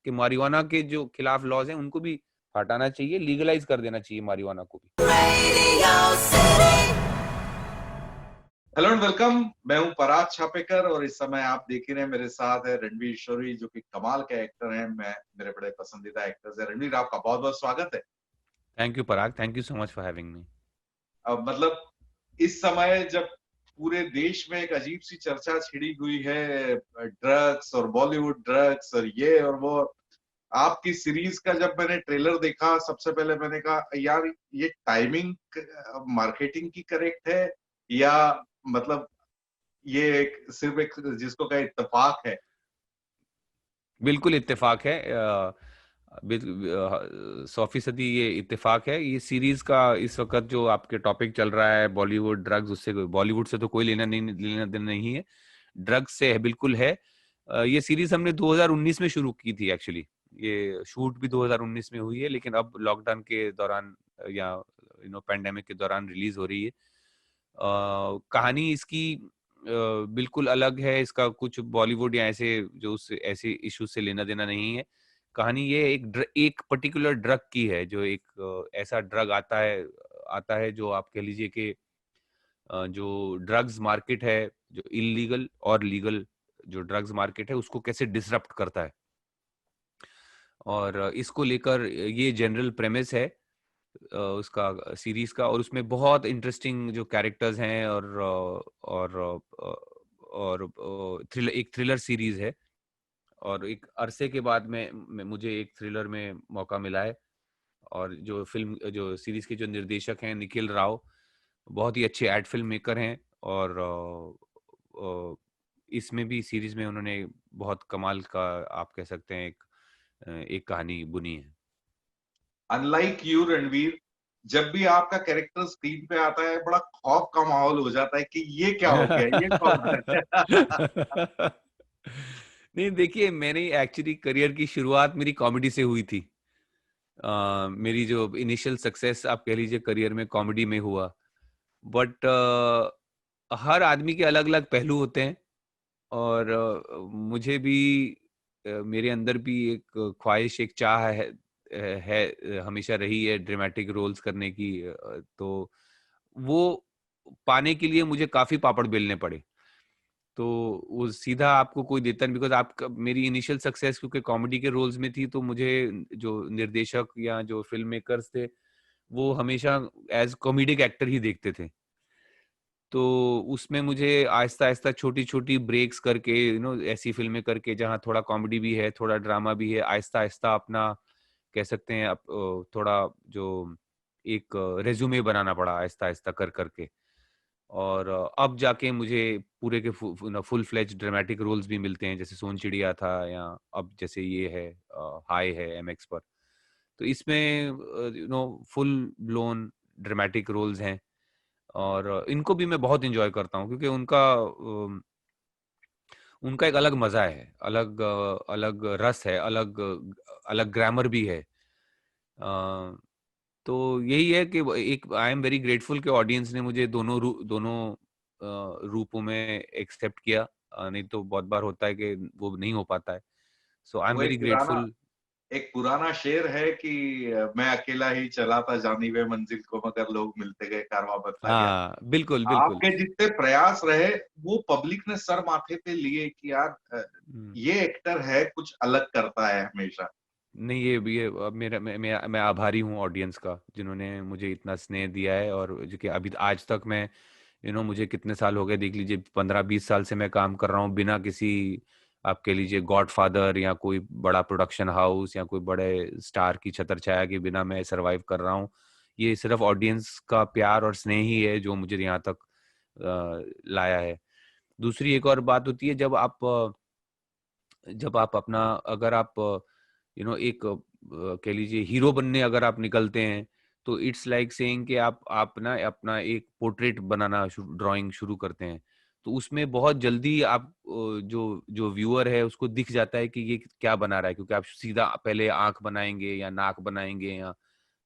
कि marijuana के जो खिलाफ लॉज हैं उनको भी हटाना चाहिए, लीगलाइज कर देना चाहिए marijuana को भी। Hello and welcome. मैं हूं पराग छापेकर और इस समय आप देख ही रहे हैं मेरे साथ है रणवीर शोरी, जो कि कमाल के एक्टर हैं। मेरे बड़े पसंदीदा एक्टर्स हैं। रणवीर, आपका बहुत बहुत स्वागत है। Thank you Parag, thank you so much for having me. अब मतलब इस समय जब पूरे देश में एक अजीब सी चर्चा छिड़ी हुई है, ड्रग्स और बॉलीवुड ड्रग्स और ये और वो, आपकी सीरीज का जब मैंने ट्रेलर देखा, सबसे पहले मैंने कहा यार ये टाइमिंग मार्केटिंग की करेक्ट है या मतलब ये सिर्फ एक जिसको कहे इत्तेफाक है। बिल्कुल इत्तेफाक है, 100% ये इत्तेफाक है। ये सीरीज का इस वक्त जो आपके टॉपिक चल रहा है बॉलीवुड ड्रग्स, उससे बॉलीवुड से तो कोई लेना देना नहीं है, ड्रग्स से है, बिल्कुल है। ये सीरीज हमने 2019 में शुरू की थी एक्चुअली। ये शूट भी 2019 में हुई है, लेकिन अब लॉकडाउन के दौरान या पैंडेमिक के दौरान रिलीज हो रही है। कहानी इसकी बिल्कुल अलग है। इसका कुछ बॉलीवुड या ऐसे जो ऐसे इश्यूज से लेना देना नहीं है। कहानी ये एक पर्टिकुलर ड्रग की है, जो एक ऐसा ड्रग आता है जो आप कह लीजिए कि जो ड्रग्स मार्केट है, जो इलीगल और लीगल जो ड्रग्स मार्केट है, उसको कैसे डिसरप्ट करता है। और इसको लेकर ये जनरल प्रेमिस है उसका सीरीज का। और उसमें बहुत इंटरेस्टिंग जो कैरेक्टर्स हैं और एक थ्रिलर सीरीज है। और एक अरसे के बाद में मुझे एक थ्रिलर में मौका मिला है। और जो सीरीज के जो निर्देशक हैं निखिल राव, बहुत ही अच्छे एड फिल्म मेकर हैं। और इसमें भी सीरीज में उन्होंने बहुत कमाल का, आप कह सकते हैं, एक कहानी बुनी है। अनलाइक यू रणवीर, जब भी आपका कैरेक्टर स्क्रीन पे आता है बड़ा खौफ का माहौल हो जाता है कि ये क्या हो गया, ये कौन है। नहीं, देखिए, मैंने एक्चुअली करियर की शुरुआत मेरी कॉमेडी से हुई थी। मेरी जो इनिशियल सक्सेस आप कह लीजिए करियर में कॉमेडी में हुआ। बट हर आदमी के अलग अलग पहलू होते हैं। और मुझे भी मेरे अंदर भी एक ख्वाहिश, एक चाह हमेशा रही है ड्रामेटिक रोल्स करने की। तो वो पाने के लिए मुझे काफी पापड़ बेलने पड़े। तो वो सीधा आपको कोई देता नहीं, बिकॉज आप मेरी इनिशियल सक्सेस क्योंकि कॉमेडी के रोल्स में थी, तो मुझे जो निर्देशक या जो फिल्म मेकर्स थे वो हमेशा एज कॉमेडिक एक्टर ही देखते थे। तो उसमें मुझे आहिस्ता आहिस्ता छोटी छोटी ब्रेक्स करके, ऐसी फिल्में करके जहाँ थोड़ा कॉमेडी भी है, थोड़ा ड्रामा भी है, आहिस्ता आहिस्ता अपना कह सकते हैं थोड़ा जो एक रेज्यूमे बनाना पड़ा आहिस्ता आहिस्ता कर करके। और अब जाके मुझे पूरे के फुल फ्लेज ड्रामेटिक रोल्स भी मिलते हैं, जैसे सोन चिड़िया था, या अब जैसे ये है हाई है एमएक्स पर। तो इसमें फुल ब्लोन ड्रामेटिक रोल्स हैं। और इनको भी मैं बहुत एंजॉय करता हूँ, क्योंकि उनका एक अलग मजा है, अलग रस है, अलग ग्रामर भी है। तो यही है कि एक आई एम वेरी ग्रेटफुल कि ऑडियंस ने मुझे दोनों रूपों में एक्सेप्ट किया। नहीं तो बहुत बार होता है कि वो नहीं हो पाता है। सो आई एम वो वेरी ग्रेटफुल। एक पुराना शेर है कि मैं अकेला ही चला था जानी वे मंजिल को, मगर लोग मिलते गए, कारवां बदला गया। हाँ, बिल्कुल बिल्कुल। आपके जितने प्रयास रहे वो पब्लिक ने सर माथे पे लिए कि यार हम्म। ये एक्टर है, कुछ अलग करता है हमेशा। नहीं, ये अब मेरा मैं आभारी हूँ ऑडियंस का, जिन्होंने मुझे इतना स्नेह दिया है। और जो कि अभी आज तक मैं मुझे कितने साल हो गए, देख लीजिए, 15-20 साल से मैं काम कर रहा हूँ बिना किसी, आप कह लीजिए, गॉडफादर या कोई बड़ा प्रोडक्शन हाउस या कोई बड़े स्टार की छत्र छाया के बिना मैं सरवाइव कर रहा हूँ। ये सिर्फ ऑडियंस का प्यार और स्नेह ही है जो मुझे यहाँ तक लाया है। दूसरी एक और बात होती है, जब आप अपना, अगर आप एक कह लीजिए हीरो बनने अगर आप निकलते हैं, तो इट्स लाइक सेइंग कि आप ना अपना एक पोर्ट्रेट बनाना ड्राइंग शुरू करते हैं। तो उसमें बहुत जल्दी आप जो जो व्यूअर है उसको दिख जाता है कि ये क्या बना रहा है, क्योंकि आप सीधा पहले आंख बनाएंगे या नाक बनाएंगे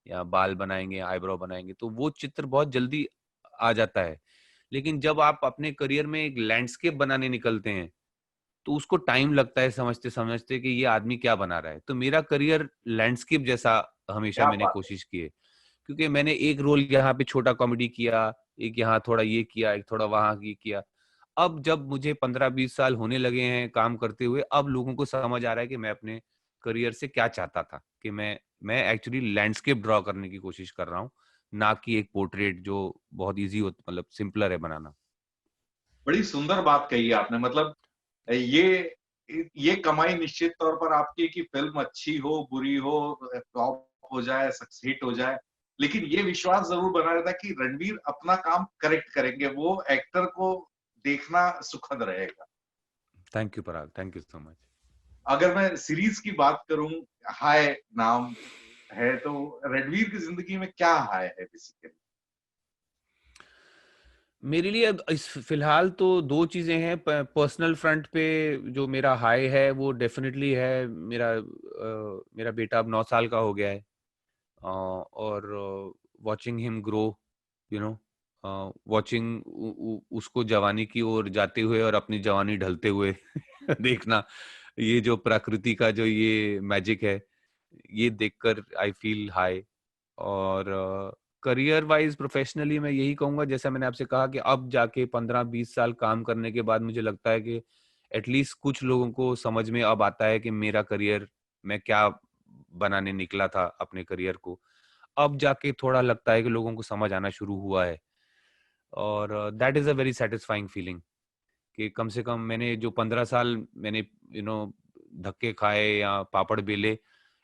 या बाल बनाएंगे, आईब्रो बनाएंगे, तो वो चित्र बहुत जल्दी आ जाता है। लेकिन जब आप अपने करियर में एक लैंडस्केप बनाने निकलते हैं, तो उसको टाइम लगता है समझते समझते कि ये आदमी क्या बना रहा है। तो मेरा करियर लैंडस्केप जैसा हमेशा क्या मैंने बात कोशिश की है, क्योंकि मैंने एक रोल यहाँ पे छोटा कॉमेडी किया, एक यहाँ थोड़ा ये किया, एक थोड़ा वहां ये किया। अब जब मुझे 15-20 साल होने लगे हैं काम करते हुए, अब लोगों को समझ आ रहा है कि मैं अपने करियर से क्या चाहता था, कि मैं एक्चुअली लैंडस्केप ड्रॉ करने की कोशिश कर रहा हूँ, ना कि एक पोर्ट्रेट जो बहुत इजी हो, मतलब सिंपलर है बनाना। बड़ी सुंदर बात कही आपने। मतलब ये ये कमाई निश्चित तौर पर आपकी कि फिल्म अच्छी हो, बुरी हो, फ्लॉप हो जाए, हिट हो जाए, लेकिन ये विश्वास जरूर बना रहता है कि रणवीर अपना काम करेक्ट करेंगे, वो एक्टर को देखना सुखद रहेगा। Thank you Parag, thank you so much. अगर मैं सीरीज की बात करूं, हाय नाम है, तो रणवीर की जिंदगी में क्या हाय है बेसिकली? मेरे लिए अब इस फिलहाल तो दो चीजें हैं। पर्सनल फ्रंट पे जो मेरा हाई है वो डेफिनेटली है, मेरा बेटा अब 9 साल का हो गया है, और watching him grow, you know, watching उसको जवानी की ओर जाते हुए और अपनी जवानी ढलते हुए देखना, ये जो प्रकृति का जो ये मैजिक है, ये देखकर आई फील हाई। और करियर वाइज प्रोफेशनली मैं यही कहूंगा, जैसा मैंने आपसे कहा, कि अब जाके 15-20 साल काम करने के बाद मुझे लगता है कि एटलीस्ट कुछ लोगों को समझ में अब आता है कि मेरा करियर, मैं क्या बनाने निकला था अपने करियर को। अब जाके थोड़ा लगता है कि लोगों को समझ आना शुरू हुआ है, और that is a very satisfying feeling, कि कम से कम मैंने जो 15 साल मैंने धक्के खाए या पापड़ बेले,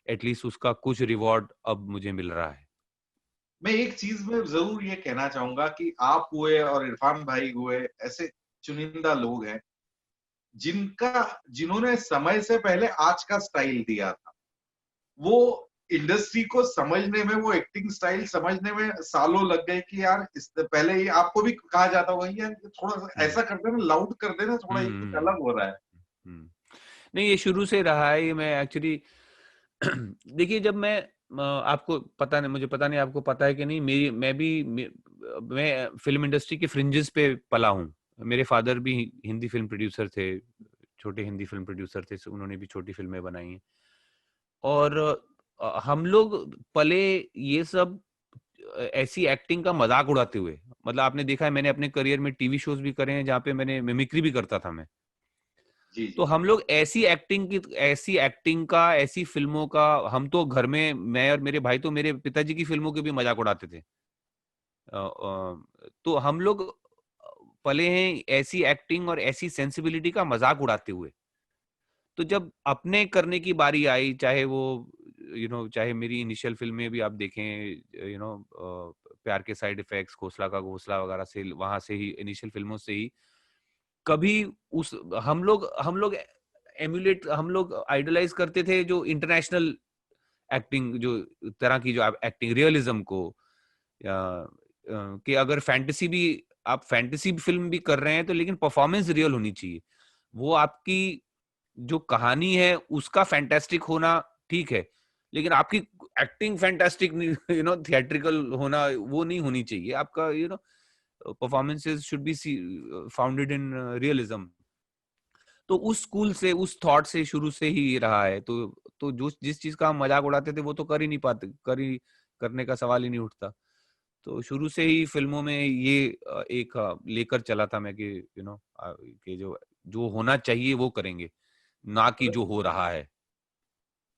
एटलीस्ट उसका कुछ रिवॉर्ड अब मुझे मिल रहा है। मैं एक चीज में जरूर ये कहना चाहूंगा कि आप हुए और इरफान भाई हुए ऐसे चुनिंदा लोग हैं जिनका जिन्होंने समय से पहले आज का स्टाइल दिया था। वो इंडस्ट्री को समझने में, वो एक्टिंग स्टाइल समझने में सालों लग गए कि यार इससे पहले ये आपको भी कहा जाता होगा यार थोड़ा सा हम्म ऐसा कर देना, लाउड कर देना, थोड़ा ये कुछ हम्म अलग हो रहा है। हम्म। नहीं, ये शुरू से रहा है, ये मैं एक्चुअली देखिए, जब आपको पता नहीं, मुझे पता नहीं आपको पता है कि नहीं, मेरी मैं फिल्म इंडस्ट्री के फ्रिंजेस पे पला हूँ। मेरे फादर भी हिंदी फिल्म प्रोड्यूसर थे, छोटे हिंदी फिल्म प्रोड्यूसर थे, उन्होंने भी छोटी फिल्में बनाई हैं। और हम लोग पले ये सब ऐसी एक्टिंग का मजाक उड़ाते हुए, मतलब आपने देखा है, मैंने अपने करियर में टीवी शोज भी करे हैं जहाँ पे मैंने मिमिक्री भी करता था मैं। जी तो जी। हम लोग ऐसी एक्टिंग का, ऐसी फिल्मों का, हम तो घर में, मैं और मेरे भाई तो मेरे पिताजी की फिल्मों के भी मजाक उड़ाते थे। तो हम लोग पले हैं ऐसी एक्टिंग और ऐसी सेंसिबिलिटी का मजाक उड़ाते हुए। तो जब अपने करने की बारी आई, चाहे वो चाहे मेरी इनिशियल फिल्में भी आप देखें, प्यार के साइड इफेक्ट्स, घोसला का घोसला वगैरह से, वहां से ही, इनिशियल फिल्मों से ही कभी उस हम लोग आइडलाइज करते थे जो इंटरनेशनल एक्टिंग, जो तरह की जो एक्टिंग रियलिज्म को, या कि अगर फैंटेसी भी, आप फैंटेसी फिल्म भी कर रहे हैं तो लेकिन परफॉर्मेंस रियल होनी चाहिए। वो आपकी जो कहानी है उसका फैंटास्टिक होना ठीक है, लेकिन आपकी एक्टिंग फैंटास्टिक, थिएट्रिकल होना वो नहीं होनी चाहिए। आपका performances should be founded in realism. तो उस स्कूल से, उस थॉट से शुरू से ही ये रहा है। तो जो जिस चीज का हम मजाक उड़ाते थे वो तो कर ही नहीं पाते, करने का सवाल ही नहीं उठता। तो शुरू से ही फिल्मों में ये एक लेकर चला था मैं, कि कि जो जो होना चाहिए वो करेंगे, ना कि जो हो रहा है।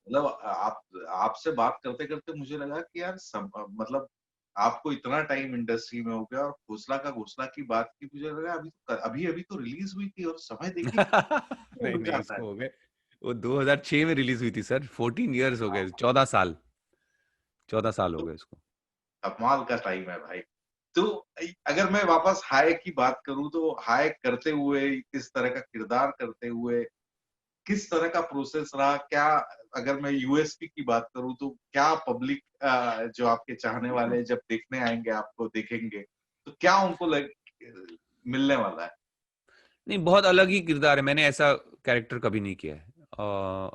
मतलब आप आपसे बात करते करते मुझे लगा कि यार मतलब आपको इतना टाइम इंडस्ट्री में हो गया और घोसला का घोसला की बात की, मुझे लगा अभी अभी तो रिलीज हुई थी और समय देखिए नहीं उड़ नहीं, जाता है। उसको हो गए, वो 2006 में रिलीज हुई थी सर, 14 इयर्स हो गए, 14 साल, 14 साल हो तो गए उसको। कमाल का टाइम है भाई। तो अगर मैं वापस हाय की बात करूं, तो हाय करते हुए, किस तरह का किरदार करते हुए, किस तरह का प्रोसेस रहा क्या? अगर मैं यूएसपी की बात करूं तो क्या पब्लिक, जो आपके चाहने वाले जब देखने आएंगे, आपको देखेंगे, तो क्या उनको मिलने वाला है? नहीं, बहुत अलग ही किरदार है, मैंने ऐसा कैरेक्टर कभी नहीं किया है।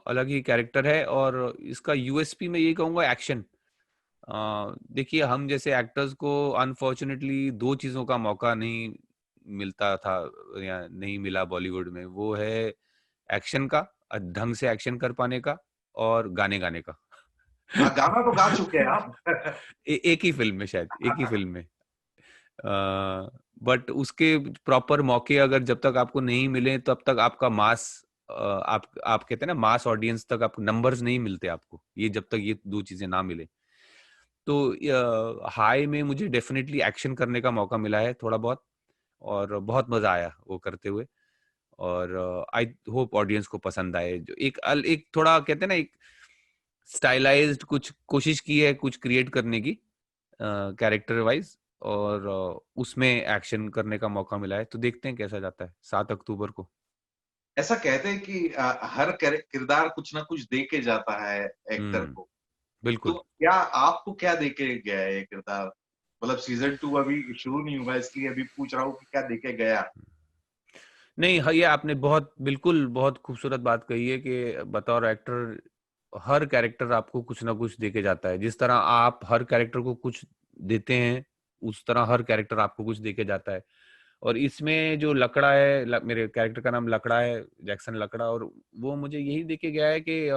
अलग ही कैरेक्टर है, और इसका यूएसपी मैं यही कहूंगा, एक्शन। देखिए, हम जैसे एक्टर्स को अनफॉर्चुनेटली दो चीजों का मौका नहीं मिलता था, या नहीं मिला बॉलीवुड में। वो है एक्शन का, ढंग से एक्शन कर पाने का, और गाने गाने का। हाँ, गाना तो गा चुके हैं आप। एक ही फिल्म में, शायद एक ही फिल्म में। बट उसके प्रॉपर मौके अगर जब तक आपको नहीं मिले, तब तक आपका मास, आप कहते हैं ना मास ऑडियंस तक आपको नंबर्स नहीं मिलते आपको, ये जब तक ये दो चीजें ना मिले। तो हाई में मुझे डेफिनेटली एक्शन करने का मौका मिला है थोड़ा बहुत, और बहुत मजा आया वो करते हुए। और आई होप ऑडियंस को पसंद आए। जो एक थोड़ा कहते हैं ना, एक स्टाइलाइज्ड कुछ कोशिश की है कुछ क्रिएट करने की कैरेक्टर वाइज, और उसमें एक्शन करने का मौका मिला है। तो देखते हैं कैसा जाता है 7 अक्टूबर को। ऐसा कहते हैं कि हर किरदार कुछ ना कुछ दे के जाता है एक्टर को। तो बिल्कुल। क्या आपको क्या दे के गया है ये किरदार? मतलब सीज़न 2 अभी शुरू नहीं हुआ, इसलिए अभी पूछ रहा हूँ कि क्या दे के गया? नहीं, ये आपने बहुत बिल्कुल बहुत खूबसूरत बात कही है कि बतौर एक्टर हर कैरेक्टर आपको कुछ ना कुछ देके जाता है। जिस तरह आप हर कैरेक्टर को कुछ देते हैं, उस तरह हर कैरेक्टर आपको कुछ देके जाता है। और इसमें जो लकड़ा है, मेरे कैरेक्टर का नाम लकड़ा है, जैक्सन लकड़ा, और वो मुझे यही देके गया है कि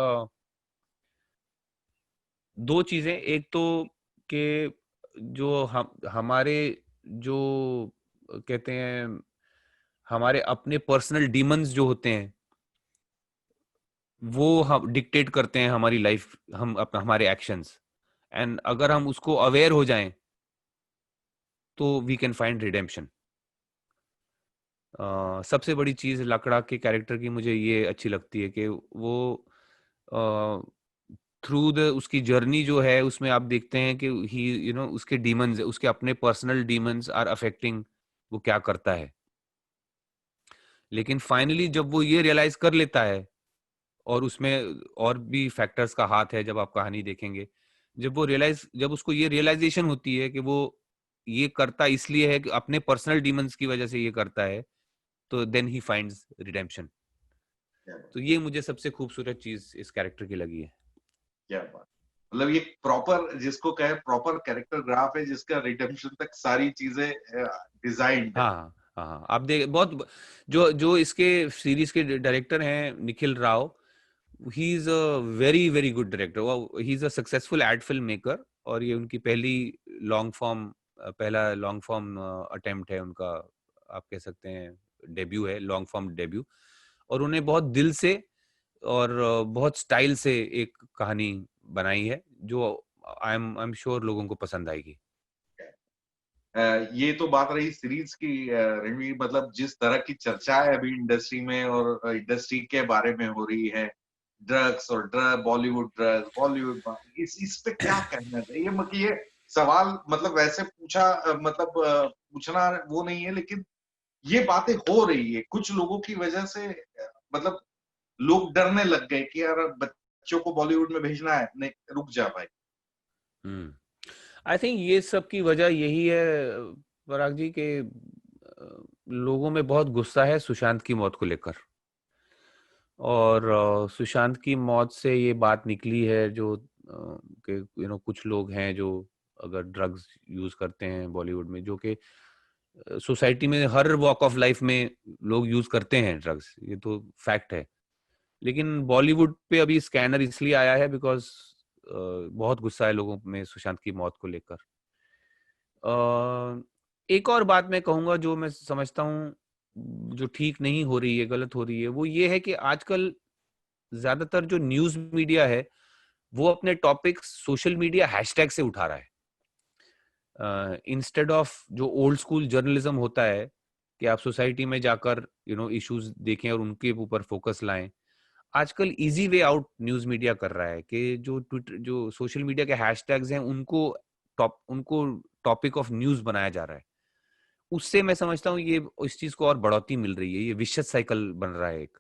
दो चीजें। एक तो कि जो हम हमारे जो कहते हैं, हमारे अपने पर्सनल डीमंस जो होते हैं, वो हम डिक्टेट करते हैं हमारी लाइफ, हमारे एक्शंस। एंड अगर हम उसको अवेयर हो जाएं, तो वी कैन फाइंड रिडेम्पशन। सबसे बड़ी चीज लकड़ा के कैरेक्टर की मुझे ये अच्छी लगती है कि वो थ्रू द उसकी जर्नी जो है, उसमें आप देखते हैं कि ही उसके डीमंस, उसके अपने पर्सनल डीमंस आर अफेक्टिंग वो क्या करता है। लेकिन फाइनली जब वो ये रियलाइज कर लेता है, और उसमें और भी फैक्टर्स का हाथ है जब आप कहानी देखेंगे, जब उसको ये रियलाइजेशन होती है कि वो ये करता इसलिए है कि अपने पर्सनल डीमंस की वजह से ये करता है, तो देन ही फाइंड्स रिडेम्पशन। क्या तो ये मुझे सबसे खूबसूरत चीज इस कैरेक्टर की लगी है। क्या बात! मतलब ये प्रॉपर जिसको कहे प्रॉपर कैरेक्टर ग्राफ है जिसका रिडेम्पशन तक सारी चीज़ें डिज़ाइन्ड है। हाँ, हाँ, हाँ, आप देख बहुत जो जो इसके सीरीज के डायरेक्टर हैं, Nikhil Rao, he is a very very good director. He is a successful ad film maker, और ये उनकी पहला लॉन्ग फॉर्म अटेम्प्ट है उनका, आप कह सकते हैं डेब्यू है, लॉन्ग फॉर्म डेब्यू। और उन्हें बहुत दिल से और बहुत स्टाइल से एक कहानी बनाई है, जो आई एम श्योर लोगों को पसंद आएगी। ये तो बात रही सीरीज की रणवीर, मतलब जिस तरह की चर्चा है अभी इंडस्ट्री में और इंडस्ट्री के बारे में हो रही है, ड्रग्स और बॉलीवुड इस पे क्या कहना चाहिए? मतलब ये सवाल मतलब वैसे पूछा मतलब पूछना वो नहीं है, लेकिन ये बातें हो रही है कुछ लोगों की वजह से, मतलब लोग डरने लग गए कि यार बच्चों को बॉलीवुड में भेजना है, नहीं रुक जा भाई। हम्म। आई थिंक ये सब की वजह यही है, पराग जी, के लोगों में बहुत गुस्सा है सुशांत की मौत को लेकर। और सुशांत की मौत से ये बात निकली है जो कि कुछ लोग हैं जो अगर ड्रग्स यूज करते हैं बॉलीवुड में, जो कि सोसाइटी में हर वॉक ऑफ लाइफ में लोग यूज करते हैं ड्रग्स, ये तो फैक्ट है। लेकिन बॉलीवुड पे अभी स्कैनर इसलिए आया है बिकॉज बहुत गुस्सा है लोगों में सुशांत की मौत को लेकर। एक और बात मैं कहूंगा जो मैं समझता हूँ जो ठीक नहीं हो रही है, गलत हो रही है, वो ये है कि आजकल ज्यादातर जो न्यूज मीडिया है, वो अपने टॉपिक सोशल मीडिया हैशटैग से उठा रहा है, इंस्टेड ऑफ जो ओल्ड स्कूल जर्नलिज्म होता है कि आप सोसाइटी में जाकर इश्यूज देखें और उनके ऊपर फोकस लाएं। आजकल easy way out news media कर रहा है कि जो ट्विटर, जो सोशल मीडिया के हैशटैग्स हैं, उनको टॉपिक ऑफ न्यूज बनाया जा रहा है। उससे मैं समझता हूँ ये इस चीज को और बढ़ोतरी मिल रही है, ये विशेष साइकिल बन रहा है एक।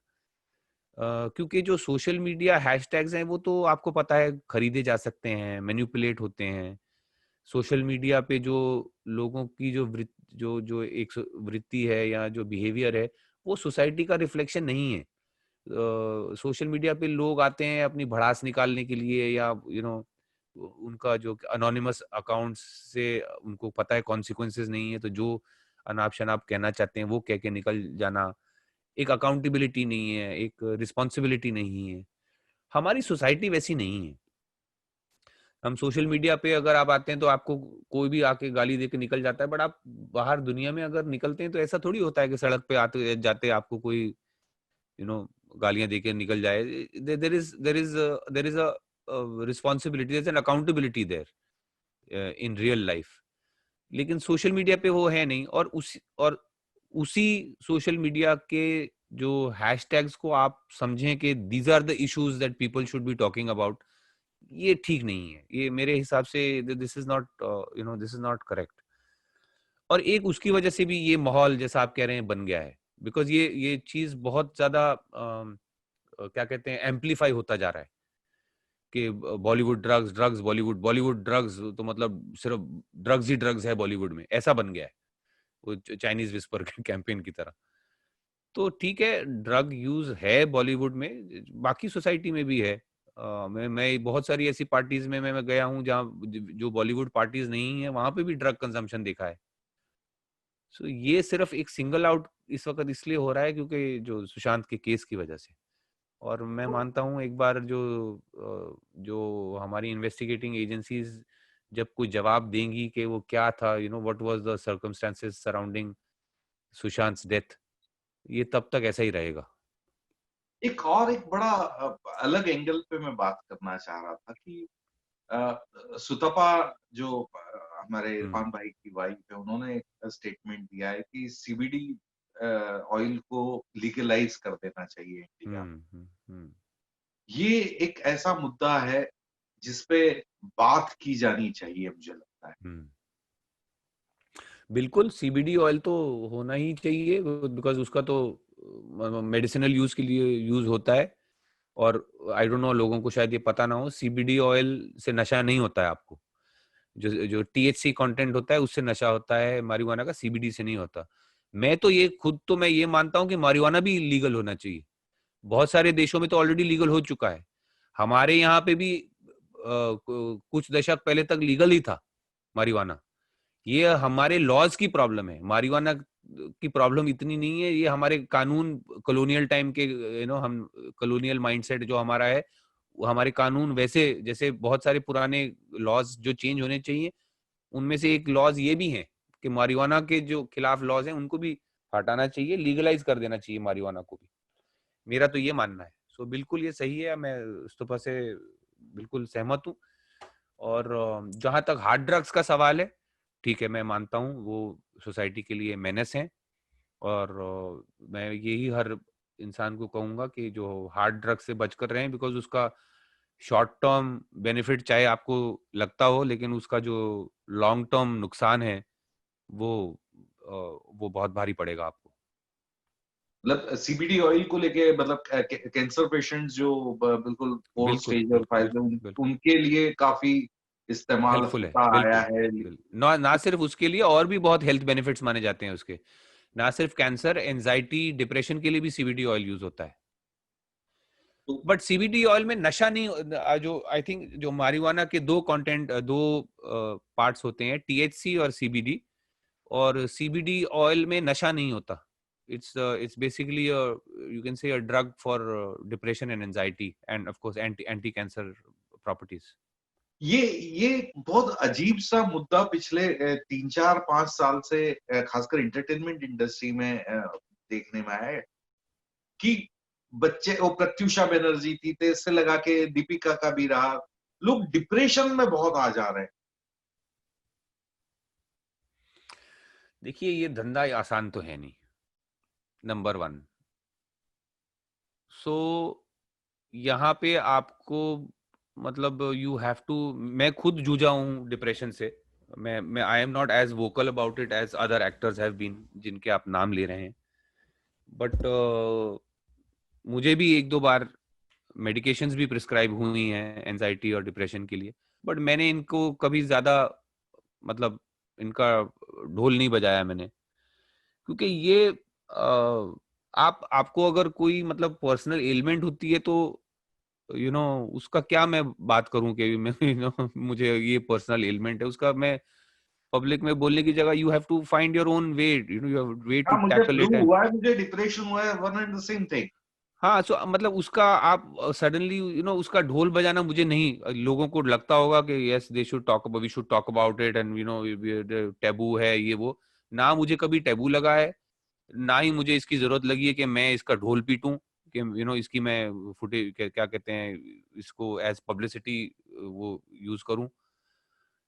क्योंकि जो सोशल मीडिया हैशटैग्स हैं, वो तो आपको पता है खरीदे जा सकते हैं, मैनिपुलेट होते हैं। सोशल मीडिया पे जो लोगों की जो जो एक वृत्ति है या जो बिहेवियर है, वो सोसाइटी का रिफ्लेक्शन नहीं है। सोशल मीडिया पे लोग आते हैं अपनी भड़ास निकालने के लिए, या उनका जो अनोनिमस अकाउंट्स से उनको पता है कॉन्सिक्वेंसेस नहीं है, तो जो अनाप शनाप कहना चाहते हैं वो कह के निकल जाना। एक अकाउंटेबिलिटी नहीं है, एक रिस्पॉन्सिबिलिटी नहीं है। हमारी सोसाइटी वैसी नहीं है। हम सोशल मीडिया पे अगर आप आते हैं तो आपको कोई भी आके गाली दे के निकल जाता है, बट आप बाहर दुनिया में अगर निकलते हैं तो ऐसा थोड़ी होता है कि सड़क पे आते जाते आपको कोई यू नो गालियां देके निकल जाए। There is a responsibility, there is an accountability there in real life. लेकिन सोशल मीडिया पे वो है नहीं, और उसी सोशल मीडिया के जो हैशटैग्स को आप समझें कि these are the issues that people should be talking about, ये ठीक नहीं है। ये मेरे हिसाब से दिस इज नॉट करेक्ट। और एक उसकी वजह से भी ये माहौल जैसा आप कह रहे हैं बन गया है, बिकॉज ये चीज बहुत ज्यादा क्या कहते हैं एम्पलीफाई होता जा रहा है कि Bollywood drugs, drugs Bollywood, Bollywood drugs, तो मतलब सिर्फ ड्रग्स ही ड्रग्स है बॉलीवुड में, ऐसा बन गया है वो चाइनीज विस्पर कैंपेन की तरह। तो ठीक है, ड्रग यूज है बॉलीवुड में, बाकी सोसाइटी में भी है। मैं बहुत सारी ऐसी पार्टीज में मैं गया हूँ जहाँ जो बॉलीवुड पार्टीज नहीं है वहां पे भी ड्रग कंजम्पशन देखा है। सो ये सिर्फ एक सिंगल आउट इस वक्त इसलिए हो रहा है क्योंकि जो सुशांत के केस की वजह से। और मैं मानता हूँ एक बार जो हमारी इन्वेस्टिगेटिंग एजेंसीज जब कोई जवाब देंगी कि वो क्या था, what was the circumstances surrounding Sushant death, ये तब तक ऐसा ही रहेगा। एक बड़ा अलग एंगल पे मैं बात करना चाह रहा था कि सुतपा जो हमारे हम्म इरफान भाई की वाइफ है, उन्होंने एक स्टेटमेंट दिया है कि सीबीडी ऑयल को लीगलाइज कर देना चाहिए इंडिया में। हम्म हम्म हम्म ये एक ऐसा मुद्दा है जिसपे बात की जानी चाहिए, मुझे लगता है। हम्म। बिल्कुल, सीबीडी ऑयल तो होना ही चाहिए बिकॉज उसका तो मेडिसिनल यूज के लिए यूज होता है। और आई डोंट नो, लोगों को शायद ये पता ना हो, सीबीडी ऑयल से नशा नहीं होता है आपको। जो जो टीएचसी कंटेंट होता है उससे नशा होता है मारिजुआना का, सीबीडी से नहीं होता। मैं ये मानता हूं कि मारिजुआना भी लीगल होना चाहिए। बहुत सारे देशों में तो ऑलरेडी लीगल हो चुका है। हमारे यहाँ पे भी कुछ दशक पहले तक लीगल ही था मारिजुआना। ये हमारे लॉज की प्रॉब्लम है, मारिजुआना की प्रॉब्लम इतनी नहीं है। ये हमारे कानून कॉलोनियल टाइम के, हम कॉलोनियल माइंडसेट जो हमारा है, वो हमारे कानून वैसे जैसे बहुत सारे पुराने लॉज जो चेंज होने चाहिए, उनमें से एक लॉज ये भी है कि मारिजुआना के जो खिलाफ लॉज हैं उनको भी हटाना चाहिए, लीगलाइज कर देना चाहिए मारिजुआना को भी। मेरा तो ये मानना है। सो बिल्कुल ये सही है, मैं इस्तफा से बिल्कुल सहमत हूँ। और जहां तक हार्ड ड्रग्स का सवाल है, ठीक है, मैं मानता हूँ वो सोसाइटी के लिए मेनेस हैं। और मैं यही हर इंसान को कहूंगा कि जो हार्ड ड्रग्स से बचकर रहें, बिकॉज उसका शॉर्ट टर्म बेनिफिट चाहे आपको लगता हो, लेकिन उसका जो लॉन्ग टर्म नुकसान है वो वो बहुत भारी पड़ेगा आपको। मतलब सीबीडी ऑयल को लेके, मतलब कैंसर पेशेंट्स जो बिल्कुल फोर्थ बिल्कुल स्टेज और बिल्कुल फाइव बिल्कुल में, बिल्कुल उनके लिए काफी इस्तेमाल हेल्पफुल है, होता आया बिल्कुल है। ना, ना सिर्फ उसके लिए, और भी बहुत हेल्थ बेनिफिट्स माने जाते हैं उसके। ना सिर्फ कैंसर, एंजाइटी, डिप्रेशन के लिए भी सीबीडी ऑयल यूज होता है। तो बट सीबीडी ऑयल में नशा नहीं, जो आई थिंक जो मारिजुआना के दो पार्ट्स होते हैं, टीएचसी और सीबीडी। और सीबीडी ऑयल में नशा नहीं होता। It's basically you can say a drug for depression and anxiety end of course anti anti cancer properties. ये बहुत अजीब सा मुद्दा पिछले 3 4 5 साल से खासकर इंटरटेनमेंट इंडस्ट्री में देखने में आया है कि बच्चे, वो प्रत्युषा बनर्जी थी, तो इससे लगा के दीपिका का भी रहा, लोग डिप्रेशन में बहुत आ जा रहे हैं। देखिए, ये धंधा आसान तो है नहीं, नंबर वन। सो यहाँ पे आपको मतलब यू हैव टू, मैं खुद जूझा हूँ डिप्रेशन से। मैं I am not as vocal about it as other actors have been जिनके आप नाम ले रहे हैं। बट मुझे भी एक दो बार मेडिकेशंस भी प्रिस्क्राइब हुई हैं एंजाइटी और डिप्रेशन के लिए। बट मैंने इनको कभी ज्यादा मतलब इनका ढोल नहीं बजाया मैंने, क्योंकि ये आपको अगर कोई मतलब पर्सनल एलिमेंट होती है तो उसका क्या मैं बात करूं कि मैं मुझे ये पर्सनल एलिमेंट है उसका, मैं पब्लिक में बोलने की जगह you have to find your own way, you know, you have way to हाँ, मुझे टैकल फ्लू इट। हुआ है, मुझे डिप्रेशन हुआ है, one and the same thing. हाँ, सो मतलब उसका आप सडनली यू नो उसका ढोल बजाना मुझे नहीं, लोगों को लगता होगा कि yes they should talk about, we should talk about it and you know taboo है ये वो। ना मुझे कभी टैबू लगा है, ना ही मुझे इसकी जरूरत लगी है कि मैं इसका ढोल पीटूं, कि यू नो इसकी मैं फुटेज क्या कहते हैं इसको एज पब्लिसिटी वो यूज करूं।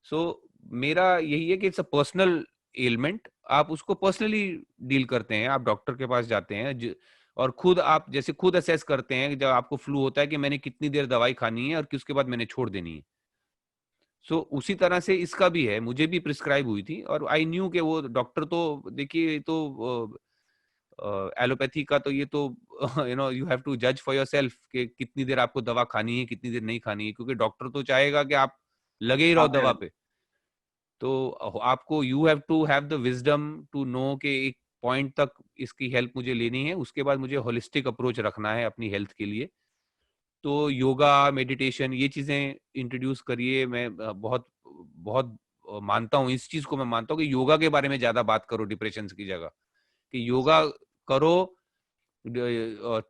सो मेरा यही है कि इट्स अ पर्सनल एलिमेंट, आप उसको पर्सनली डील करते हैं, आप डॉक्टर के पास जाते हैं और खुद आप जैसे खुद असेस करते हैं जब आपको फ्लू होता है कि मैंने कितनी देर दवाई खानी है और किसके बाद मैंने छोड़ देनी है। सो उसी तरह से इसका भी है, मुझे भी प्रिस्क्राइब हुई थी और आई न्यू कि वो डॉक्टर तो देखिए तो एलोपैथी का तो ये तो you know you have to जज फॉर योरसेल्फ कि कितनी देर आपको दवा खानी है कितनी देर नहीं खानी है, क्योंकि डॉक्टर तो चाहेगा कि आप लगे ही रहो खाते दवा रहो। पे। तो आपको you have to have the wisdom to know कि एक पॉइंट तक इसकी हेल्प मुझे लेनी है, उसके बाद मुझे होलिस्टिक अप्रोच रखना है अपनी हेल्थ के लिए। तो योगा मेडिटेशन ये चीजें इंट्रोड्यूस करिए। मैं बहुत बहुत मानता हूँ इस चीज को, मैं मानता हूँ कि योगा के बारे में ज्यादा बात करो डिप्रेशन की जगह, कि योगा करो।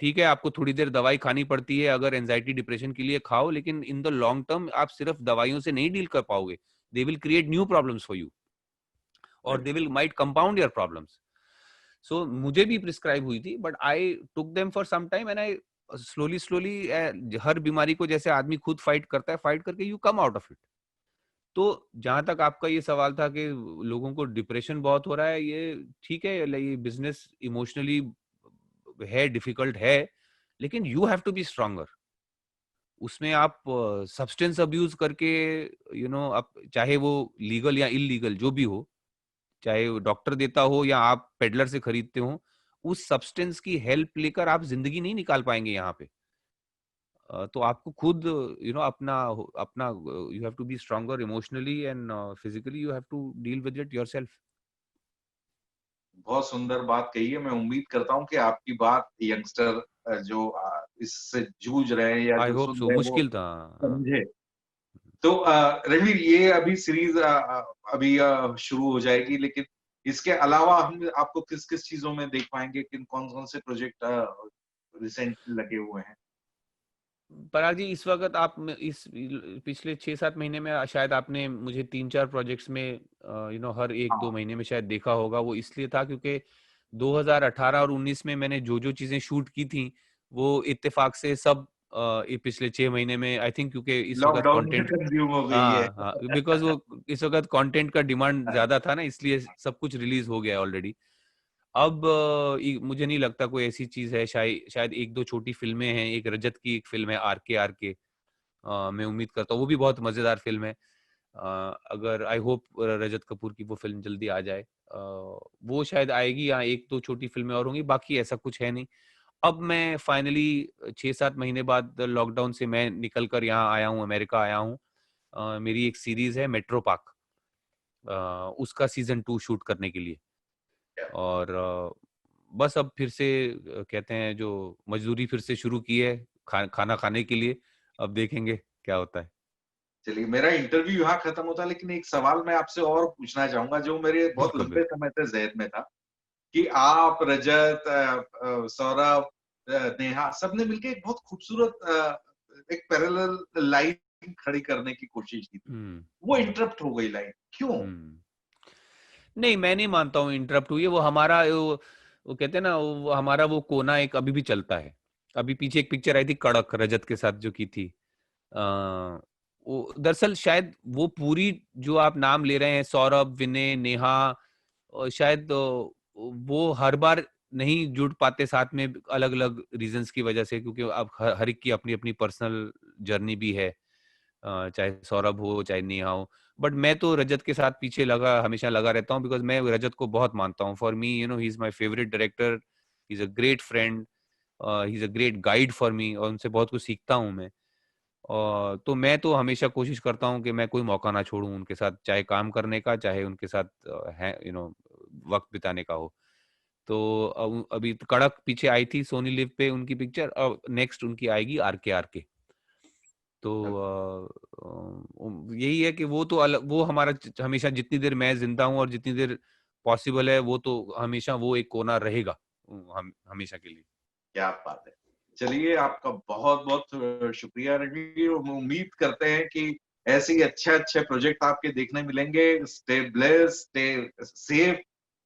ठीक है आपको थोड़ी देर दवाई खानी पड़ती है अगर एंजाइटी डिप्रेशन के लिए खाओ, लेकिन इन द लॉन्ग टर्म आप सिर्फ दवाइयों से नहीं डील कर पाओगे, they will create new problems for you और they will might compound your problems. So मुझे भी प्रिस्क्राइब हुई थी but I took them for some time and I slowly slowly, हर बीमारी को जैसे आदमी खुद फाइट करता है, फाइट करके you come out of it. तो जहां तक आपका ये सवाल था कि लोगों को डिप्रेशन बहुत हो रहा है, ये ठीक है, ये बिजनेस इमोशनली है, डिफिकल्ट है, लेकिन you have to be stronger. उसमें आप सब्सटेंस अब्यूज करके यू नो आप चाहे वो लीगल या इलीगल जो भी हो, चाहे वो डॉक्टर देता हो या आप पेडलर से खरीदते हो, उस सब्सटेंस की हेल्प लेकर आप जिंदगी नहीं निकाल पाएंगे यहाँ पे। तो आपको खुद यू नो अपना अपना you have to be stronger emotionally and physically, you have to deal with it yourself. बहुत सुंदर बात कही है। मैं उम्मीद करता हूँ कि आपकी बात यंगस्टर जो इससे जूझ रहे हैं या आई जो होप सुन सो, रहे हैं वो मुश्किल था। समझे। तो रणवीर, ये अभी सीरीज अभी शुरू हो जाएगी, लेकिन इसके अलावा हम आपको किस किस चीजों में देख पाएंगे, किन कौन कौन से प्रोजेक्ट रिसेंट लगे हुए हैं? पराग जी, इस वक्त आप इस पिछले 6-7 महीने में शायद आपने मुझे 3-4 प्रोजेक्ट्स में यू नो हर 1-2 महीने में शायद देखा होगा। वो इसलिए था क्योंकि 2018 और 19 में मैंने जो जो चीजें शूट की थी वो इत्तेफाक से सब ये पिछले 6 महीने में आई थिंक, क्योंकि इस वक्त लॉकडाउन में कंटेंट, कंज्यूम हो गई है। हाँ हाँ, बिकॉज वो इस वक्त कंटेंट का डिमांड ज्यादा था ना, इसलिए सब कुछ रिलीज हो गया ऑलरेडी। अब मुझे नहीं लगता कोई ऐसी चीज है, शायद शायद 1-2 छोटी फिल्में हैं, एक रजत की एक फिल्म है आर के। मैं उम्मीद करता हूँ वो भी बहुत मजेदार फिल्म है। अगर आई होप रजत कपूर की वो फिल्म जल्दी आ जाए, वो शायद आएगी या 1-2 छोटी फिल्में और होंगी, बाकी ऐसा कुछ है नहीं। अब मैं फाइनली 6-7 महीने बाद लॉकडाउन से मैं निकल कर यहाँ आया हूँ, अमेरिका आया हूँ। मेरी एक सीरीज है मेट्रो पार्क, उसका सीजन 2 शूट करने के लिए। और बस अब फिर से कहते हैं जो मजदूरी फिर से शुरू की है खाना खाने के लिए। अब देखेंगे क्या होता है। चलिए, मेरा इंटरव्यू यहाँ खत्म होता है, लेकिन एक सवाल मैं आपसे और पूछना चाहूंगा जो मेरे बहुत बिल्कुल लंबे बिल्कुल। समय से जहन में था, कि आप, रजत, सौरभ, नेहा, सबने मिलकर एक बहुत खूबसूरत एक पैरेलल लाइन खड़ी करने की कोशिश की थी। हम्म। वो इंटरप्ट हो गई लाइन, क्यों? हम्म। नहीं, मैं नहीं मानता हूँ इंटरप्ट हुई है। वो हमारा वो कहते हैं ना, वो हमारा वो कोना एक अभी भी चलता है। अभी पीछे एक पिक्चर आई थी कड़क, रजत के साथ जो की थी। वो दरअसल शायद वो पूरी जो आप नाम ले रहे हैं, सौरभ, विनय, नेहा, और शायद वो हर बार नहीं जुड़ पाते साथ में, अलग अलग रीजंस की वजह से, क्योंकि अब हर एक की अपनी अपनी पर्सनल जर्नी भी है। चाहे सौरभ हो चाहे नेहा हो, बट मैं तो रजत के साथ पीछे लगा हमेशा लगा रहता हूँ, बिकॉज मैं रजत को बहुत मानता हूँ। For me you know he is my favourite director, he is a great friend, he is a great guide for me, और उनसे बहुत कुछ सीखता हूँ मैं। और तो मैं तो हमेशा कोशिश करता हूँ कि मैं कोई मौका ना छोड़ूं उनके साथ, चाहे काम करने का, चाहे उनके साथ है यू नो वक्त बिताने का हो। तो अभी तो कड़क पीछे आई थी सोनी लिव पे उनकी पिक्चर, अब नेक्स्ट उनकी आएगी आर के। तो यही है कि वो तो वो हमारा हमेशा, जितनी देर मैं जिंदा हूँ और जितनी देर पॉसिबल है, वो तो हमेशा वो एक कोना रहेगा, हम हमेशा के लिए। क्या बात है। चलिए, आपका बहुत-बहुत शुक्रिया रणवीर। उम्मीद करते हैं कि ऐसे ही अच्छे-अच्छे प्रोजेक्ट आपके देखने मिलेंगे। स्टे ब्लेस्ड, स्टे सेफ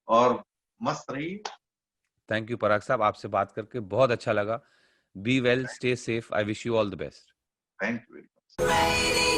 और मस्त रहिए। थैंक यू पराग साहब, आपसे बात करके बहुत अच्छा लगा। Be well, stay safe, I wish you all the best. Thank you very much.